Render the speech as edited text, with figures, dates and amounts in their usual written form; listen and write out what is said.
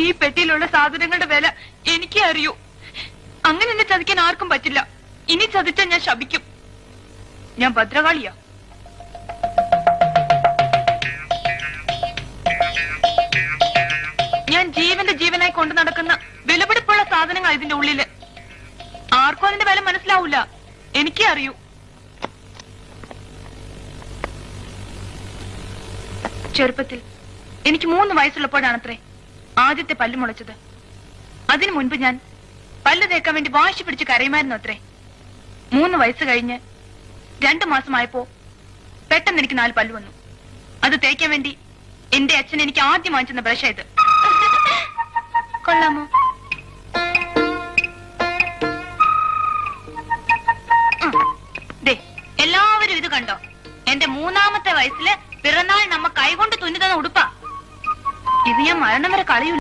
ഈ പെട്ടിയിലുള്ള സാധനങ്ങളുടെ വില എനിക്കേ അറിയൂ. അങ്ങനെ എന്നെ ചതിക്കാൻ ആർക്കും പറ്റില്ല. ഇനി ചതിച്ചാൽ ഞാൻ ശപിക്കും. ഞാൻ ഭദ്രകാളിയാ. ഞാൻ ജീവന്റെ ജീവനായി കൊണ്ടു നടക്കുന്ന വിലപിടിപ്പുള്ള സാധനങ്ങൾ ഇതിന്റെ ഉള്ളില്. ആർക്കും അതിന്റെ വില മനസ്സിലാവൂല. എനിക്കേ അറിയൂ. ചെറുപ്പത്തിൽ എനിക്ക് 3 വയസ്സുള്ളപ്പോഴാണത്രേ ആദ്യത്തെ പല്ല് മുളച്ചത്. അതിനു മുൻപ് ഞാൻ പല്ല് തേക്കാൻ വേണ്ടി വാശി പിടിച്ച് കരയുമായിരുന്നു അത്രേ. 3 വയസ്സ് കഴിഞ്ഞ് 2 മാസമായപ്പോ പെട്ടെന്ന് എനിക്ക് 4 പല്ല് വന്നു. അത് തേക്കാൻ വേണ്ടി എന്റെ അച്ഛൻ എനിക്ക് ആദ്യം വാങ്ങിച്ചെന്ന ബ്രഷ് ഇത്. കൊള്ളാമോ? എല്ലാവരും ഇത് കണ്ടോ? എന്റെ 3ാമത്തെ വയസ്സില് പിറന്നാൾ നമ്മ കൈകൊണ്ട് തുന്നി തന്ന ഉടുപ്പാ ഇത്. ഞാൻ മരണം വരെ കളയൂല.